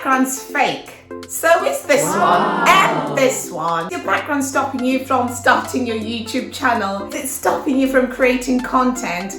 background's fake. So is this one and this one. Your background stopping you from starting your YouTube channel? It's stopping you from creating content?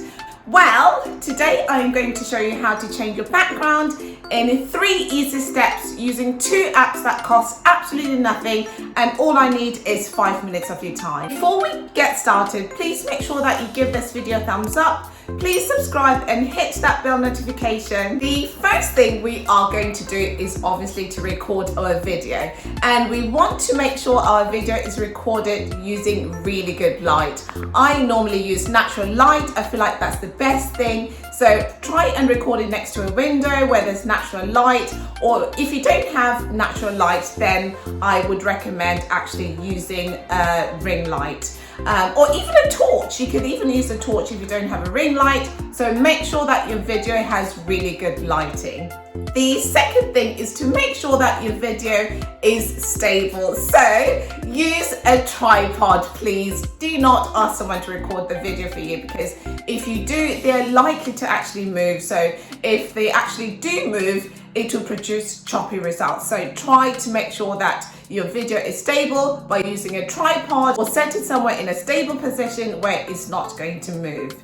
Well, today I'm going to show you how to change your background in 3 easy steps using 2 apps that cost absolutely nothing, and all I need is 5 minutes of your time. Before we get started, please make sure that you give this video a thumbs up. Please subscribe and hit that bell notification. The first thing we are going to do is obviously to record our video, and we want to make sure our video is recorded using really good light. I normally use natural light. I feel like that's the best thing. So try and record it next to a window where there's natural light, or if you don't have natural light, then I would recommend actually using a ring light. Or even a torch. You could even use a torch if you don't have a ring light. So make sure that your video has really good lighting. The second thing is to make sure that your video is stable. So use a tripod, please. Do not ask someone to record the video for you, because if you do, they're likely to actually move. So if they actually do move, it will produce choppy results. So try to make sure that your video is stable by using a tripod, or set it somewhere in a stable position where it's not going to move.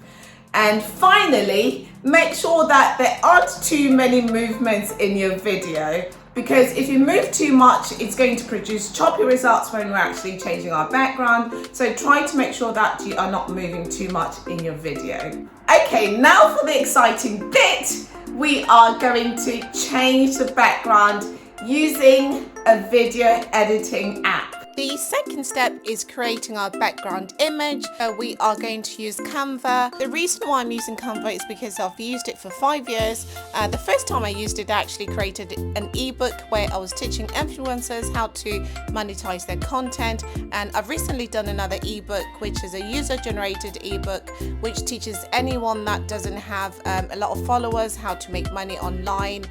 And finally, make sure that there aren't too many movements in your video, because if you move too much, it's going to produce choppy results when we're actually changing our background. So try to make sure that you are not moving too much in your video. Okay, now for the exciting bit. We are going to change the background using a video editing app. The second step is creating our background image. We are going to use Canva. The reason why I'm using Canva is because I've used it for 5 years. The first time I used it, I actually created an ebook where I was teaching influencers how to monetize their content. And I've recently done another ebook, which is a user-generated ebook, which teaches anyone that doesn't have a lot of followers how to make money online,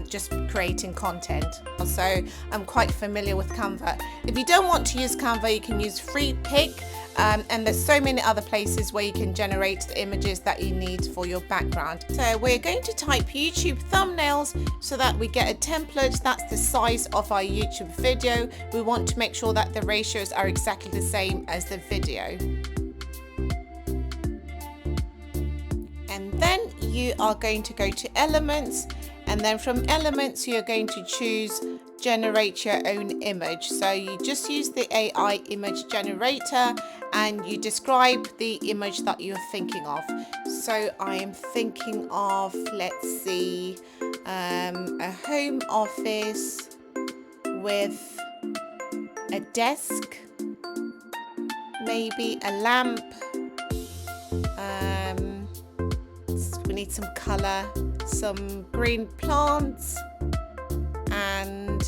just creating content. So I'm quite familiar with Canva. If you don't want to use Canva, you can use FreePic, and there's so many other places where you can generate the images that you need for your background. So we're going to type YouTube thumbnails so that we get a template that's the size of our YouTube video. We want to make sure that the ratios are exactly the same as the video. And then you are going to go to elements, and then from elements you're going to choose generate your own image. So you just use the AI image generator and you describe the image that you're thinking of. So I am thinking of, let's see, a home office with a desk, maybe a lamp. We need some color, some green plants, and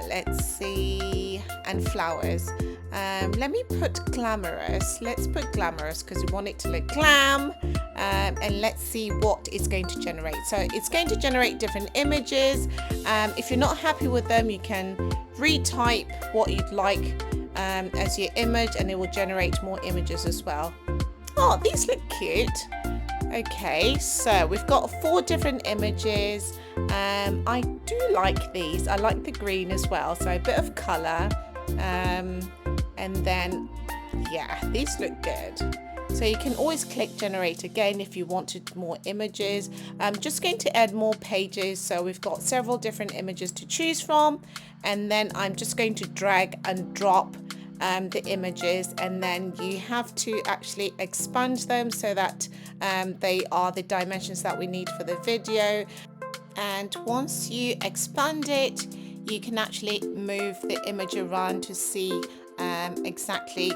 let's see, and flowers. Let me put glamorous. Let's put glamorous because we want it to look glam. And let's see what it's going to generate. So it's going to generate different images. If you're not happy with them, you can retype what you'd like as your image, and it will generate more images as well. Oh, these look cute. Okay, so we've got 4 different images. I do like these. I like the green as well, so a bit of color. And then, yeah, these look good. So you can always click generate again if you wanted more images. I'm just going to add more pages, so we've got several different images to choose from, and then I'm just going to drag and drop the images, and then you have to actually expand them so that they are the dimensions that we need for the video. And once you expand it, you can actually move the image around to see exactly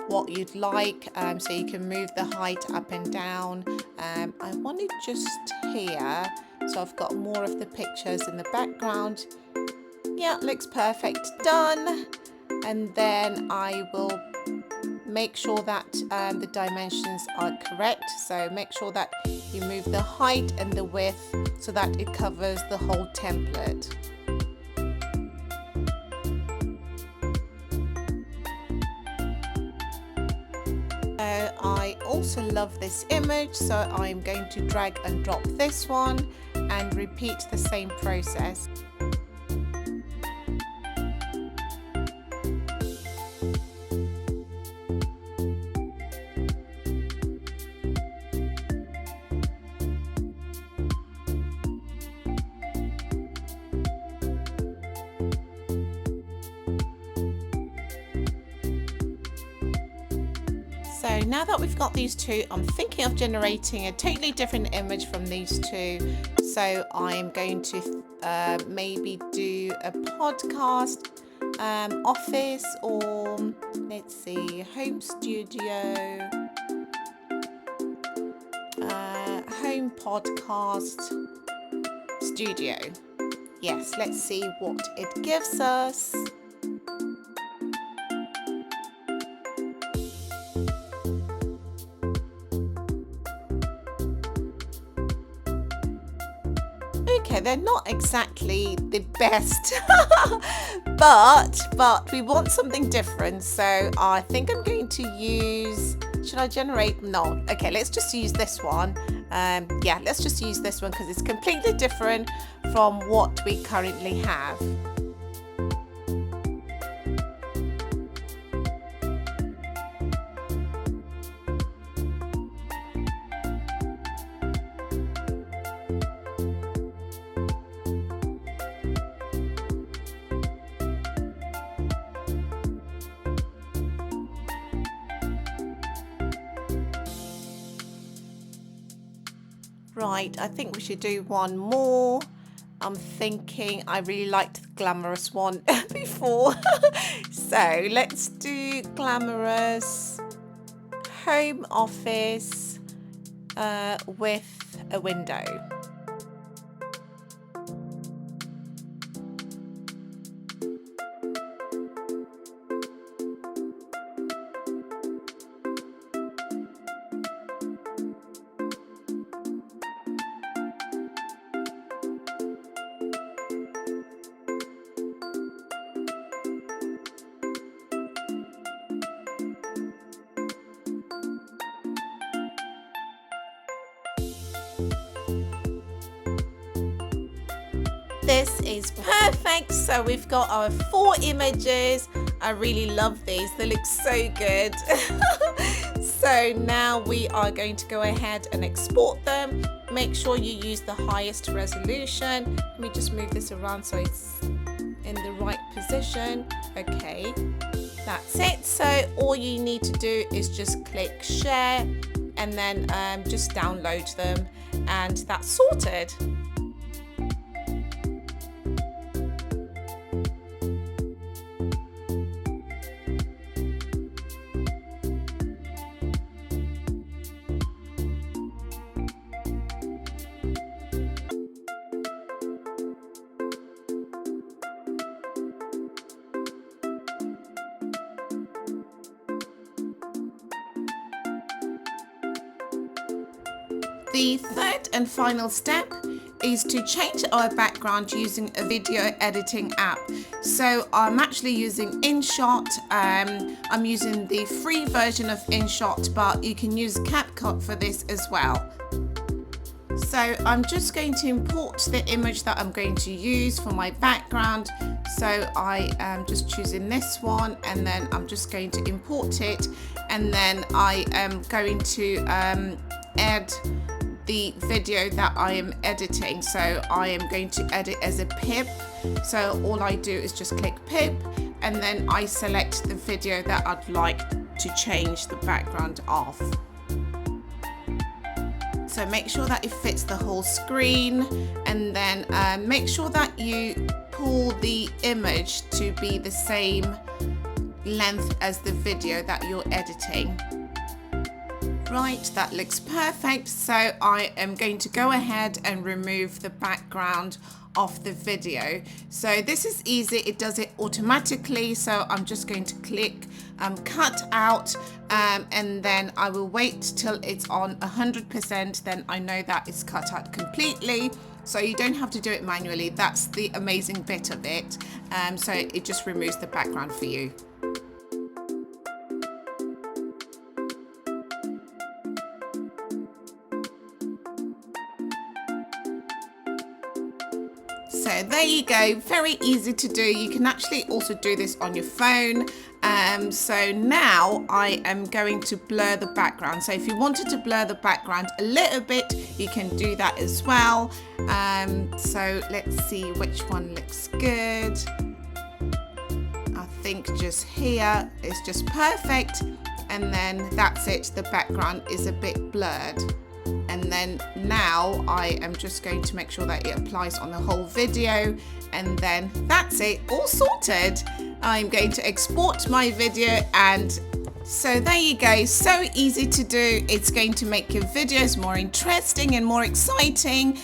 what you'd like. So you can move the height up and down. I want it just here, so I've got more of the pictures in the background. Yeah, looks perfect. Done. And then I will make sure that the dimensions are correct. So make sure that you move the height and the width so that it covers the whole template. I also love this image, so I'm going to drag and drop this one, and repeat the same process. So now that we've got these two, I'm thinking of generating a totally different image from these two. So I'm going to maybe do a podcast, office, or let's see, home studio, home podcast, studio. Yes, let's see what it gives us. Okay, they're not exactly the best, but we want something different. So I think I'm going to use, should I generate? No. Okay, let's just use this one. Yeah, let's just use this one because it's completely different from what we currently have. Right, I think we should do one more. I'm thinking I really liked the glamorous one before. So let's do glamorous home office with a window. This is perfect. So we've got our 4 images. I really love these. They look so good. So now we are going to go ahead and export them. Make sure you use the highest resolution. Let me just move this around so it's in the right position. Okay, that's it. So all you need to do is just click share and then just download them, and that's sorted. The third and final step is to change our background using a video editing app. So I'm actually using InShot. I'm using the free version of InShot, but you can use CapCut for this as well. So I'm just going to import the image that I'm going to use for my background. So I am just choosing this one, and then I'm just going to import it, and then I am going to add the video that I am editing. So I am going to edit as a pip. So all I do is just click pip, and then I select the video that I'd like to change the background of. So make sure that it fits the whole screen, and then make sure that you pull the image to be the same length as the video that you're editing. Right, that looks perfect. So I am going to go ahead and remove the background of the video. So this is easy, it does it automatically. So I'm just going to click cut out, and then I will wait till it's on 100%. Then I know that it's cut out completely. So you don't have to do it manually. That's the amazing bit of it. So it just removes the background for you. So there you go, very easy to do. You can actually also do this on your phone. So now I am going to blur the background. So if you wanted to blur the background a little bit, you can do that as well. So let's see which one looks good. I think just here is just perfect. And then that's it, the background is a bit blurred. And then now I am just going to make sure that it applies on the whole video, and then that's it, all sorted. I'm going to export my video, and so there you go, so easy to do. It's going to make your videos more interesting and more exciting.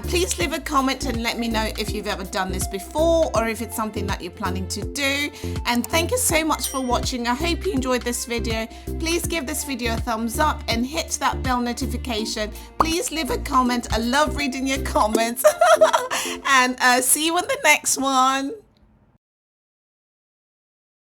Please leave a comment and let me know if you've ever done this before or if it's something that you're planning to do. And thank you so much for watching. I hope you enjoyed this video. Please give this video a thumbs up and hit that bell notification. Please leave a comment. I love reading your comments. And see you in the next one.